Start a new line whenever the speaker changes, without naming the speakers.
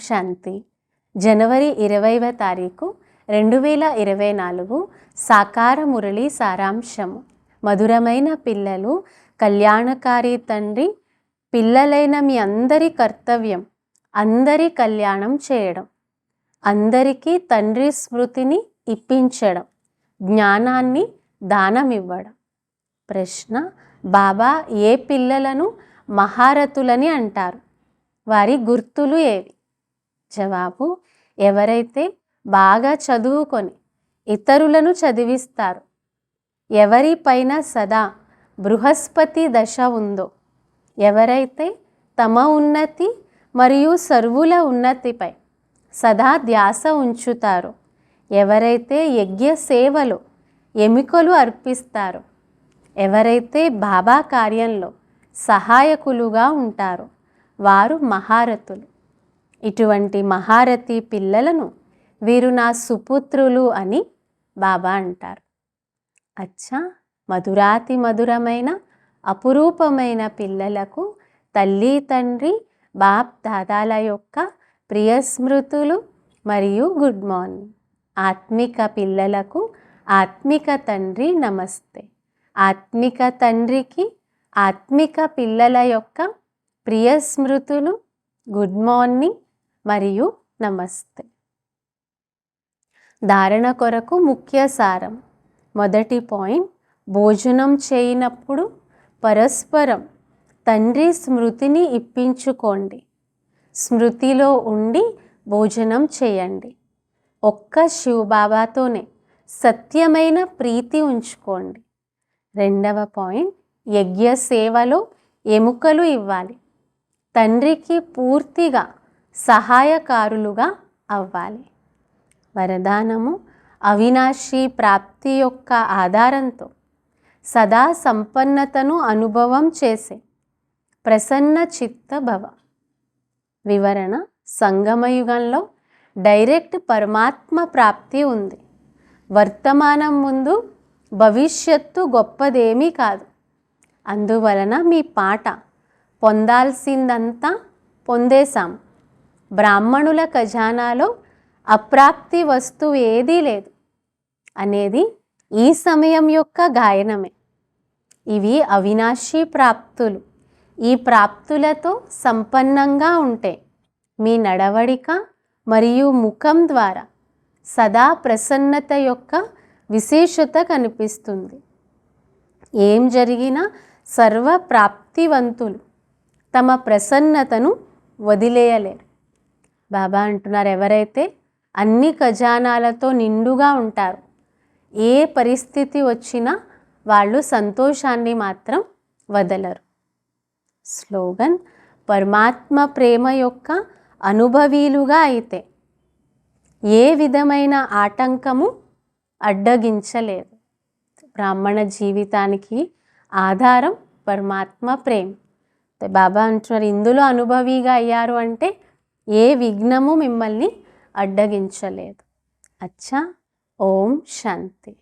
శాంతి. జనవరి 20వ తారీఖు 2024 సాకార మురళి సారాంశము. మధురమైన పిల్లలు, కళ్యాణకారి తండ్రి, పిల్లలైన మీ అందరి కర్తవ్యం అందరి కళ్యాణం చేయడం, అందరికీ తండ్రి స్మృతిని ఇప్పించడం, జ్ఞానాన్ని దానమివ్వడం. ప్రశ్న: బాబా ఏ పిల్లలను మహారథులని అంటారు? వారి గుర్తులు ఏవి? జవాబు: ఎవరైతే బాగా చదువుకొని ఇతరులను చదివిస్తారు, ఎవరిపైన సదా బృహస్పతి దశ ఉందో, ఎవరైతే తమ ఉన్నతి మరియు సర్వుల ఉన్నతిపై సదా ధ్యాస ఉంచుతారో, ఎవరైతే యజ్ఞ సేవలో ఎముకలు అర్పిస్తారో, ఎవరైతే బాబా కార్యంలో సహాయకులుగా ఉంటారో వారు మహారథులు. ఇటువంటి మహారథి పిల్లలను వీరు నా సుపుత్రులు అని బాబా అంటారు. అచ్చా, మధురాతి మధురమైన అపురూపమైన పిల్లలకు తల్లి తండ్రి బాప్ దాదాల యొక్క ప్రియ స్మృతులు మరియు గుడ్ మార్నింగ్. ఆత్మిక పిల్లలకు ఆత్మిక తండ్రి నమస్తే. ఆత్మిక తండ్రికి ఆత్మిక పిల్లల యొక్క ప్రియ స్మృతులు, గుడ్ మార్నింగ్ మరియు నమస్తే. ధారణ కొరకు ముఖ్య సారం. మొదటి పాయింట్: భోజనం చేయనప్పుడు పరస్పరం తండ్రి స్మృతిని ఇప్పించుకోండి. స్మృతిలో ఉండి భోజనం చేయండి. ఒక్క శివబాబాతోనే సత్యమైన ప్రీతి ఉంచుకోండి. రెండవ పాయింట్: యజ్ఞ సేవలో ఎముకలు ఇవ్వాలి. తండ్రికి పూర్తిగా సహాయకారులుగా అవ్వాలి. వరదానము: అవినాశి ప్రాప్తి యొక్క ఆధారంతో సదా సంపన్నతను అనుభవం చేసే ప్రసన్న చిత్త భవ. వివరణ: సంగమయుగంలో డైరెక్ట్ పరమాత్మ ప్రాప్తి ఉంది. వర్తమానం ముందు భవిష్యత్తు గొప్పదేమీ కాదు. అందువలన మీ పాట పొందాల్సిందంతా పొందేశాం. బ్రాహ్మణుల ఖజానాలో అప్రాప్తి వస్తువు ఏదీ లేదు అనేది ఈ సమయం యొక్క గాయనమే. ఇవి అవినాశీ ప్రాప్తులు. ఈ ప్రాప్తులతో సంపన్నంగా ఉంటే మీ నడవడిక మరియు ముఖం ద్వారా సదా ప్రసన్నత యొక్క విశేషత కనిపిస్తుంది. ఏం జరిగినా సర్వ ప్రాప్తివంతులు తమ ప్రసన్నతను వదిలేయలేరు. బాబా అంటున్నారు, ఎవరైతే అన్ని ఖజానాలతో నిండుగా ఉంటారో ఏ పరిస్థితి వచ్చినా వాళ్ళు సంతోషాన్ని మాత్రం వదలరు. స్లోగన్: పరమాత్మ ప్రేమ యొక్క అనుభవీలుగా అయితే ఏ విధమైన ఆటంకము అడ్డగించలేదు. బ్రాహ్మణ జీవితానికి ఆధారం పరమాత్మ ప్రేమ. బాబా అంటున్నారు, ఇందులో అనుభవిగా అయ్యారు అంటే ఏ విఘ్నము మిమ్మల్ని అడ్డగించలేదు. అచ్చా, ఓం శాంతి.